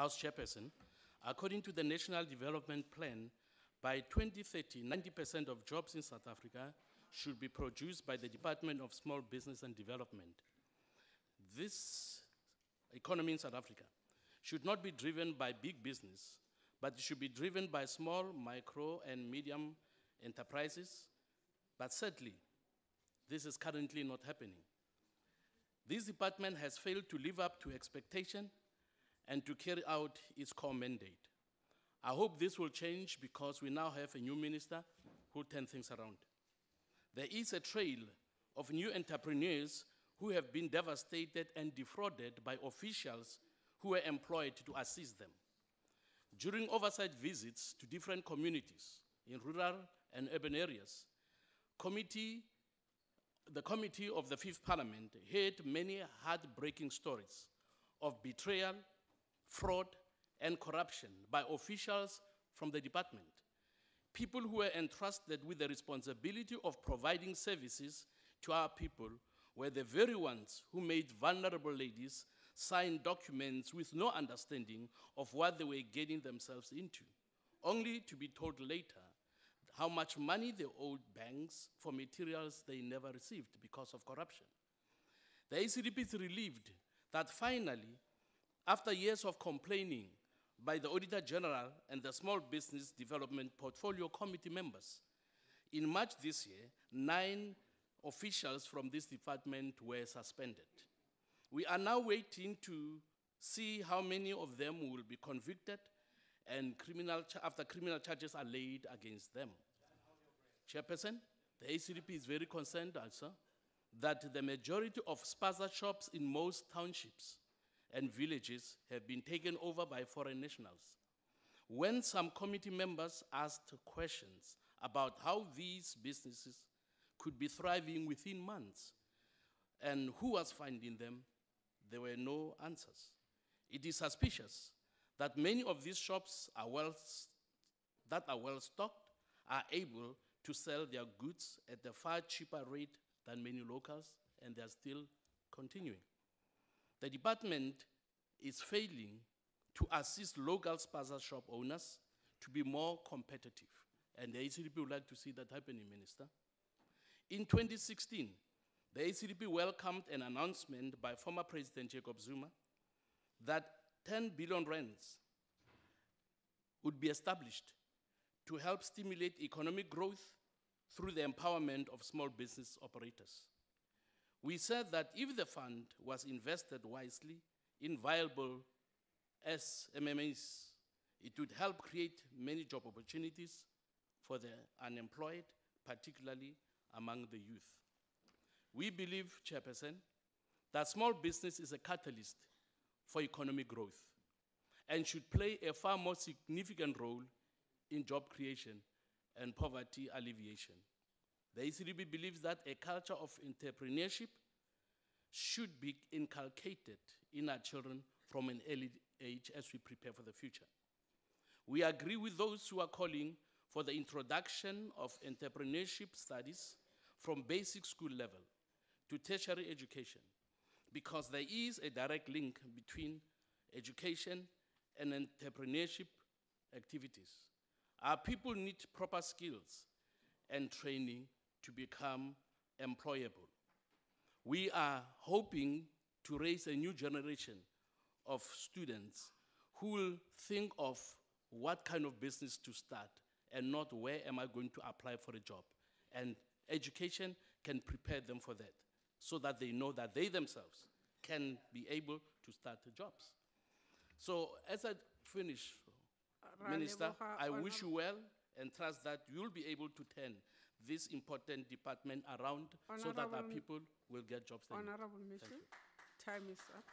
House Chairperson, according to the National Development Plan, by 2030, 90% of jobs in South Africa should be produced by the Department of Small Business and Development. This economy in South Africa should not be driven by big business, but it should be driven by small, micro, and medium enterprises. But sadly, this is currently not happening. This department has failed to live up to expectation and to carry out its core mandate. I hope this will change because we now have a new minister who turn things around. There is a trail of new entrepreneurs who have been devastated and defrauded by officials who were employed to assist them. During oversight visits to different communities in rural and urban areas, the committee of the Fifth Parliament heard many heartbreaking stories of betrayal, fraud, and corruption by officials from the department. People who were entrusted with the responsibility of providing services to our people were the very ones who made vulnerable ladies sign documents with no understanding of what they were getting themselves into, only to be told later how much money they owed banks for materials they never received because of corruption. The ACDP is relieved that finally, after years of complaining by the Auditor-General and the Small Business Development Portfolio Committee members, in March this year, 9 officials from this department were suspended. We are now waiting to see how many of them will be convicted and after criminal charges are laid against them. Chairperson, the ACDP is very concerned also that the majority of spaza shops in most townships and villages have been taken over by foreign nationals. When some committee members asked questions about how these businesses could be thriving within months and who was funding them, there were no answers. It is suspicious that many of these shops that are well stocked are able to sell their goods at a far cheaper rate than many locals, and they are still continuing. The department is failing to assist local spaza shop owners to be more competitive, and the ACDP would like to see that happening, Minister. In 2016, the ACDP welcomed an announcement by former President Jacob Zuma that 10 billion rands would be established to help stimulate economic growth through the empowerment of small business operators. We said that if the fund was invested wisely in viable SMMEs, it would help create many job opportunities for the unemployed, particularly among the youth. We believe, Chairperson, that small business is a catalyst for economic growth and should play a far more significant role in job creation and poverty alleviation. The ACDP believes that a culture of entrepreneurship should be inculcated in our children from an early age as we prepare for the future. We agree with those who are calling for the introduction of entrepreneurship studies from basic school level to tertiary education, because there is a direct link between education and entrepreneurship activities. Our people need proper skills and training to become employable. We are hoping to raise a new generation of students who will think of what kind of business to start and not where am I going to apply for a job. And education can prepare them for that so that they know that they themselves can be able to start jobs. So as I finish, Minister, I wish you well and trust that you'll be able to turn this important department around so that our people will get jobs. Honorable Meshoe, time is up.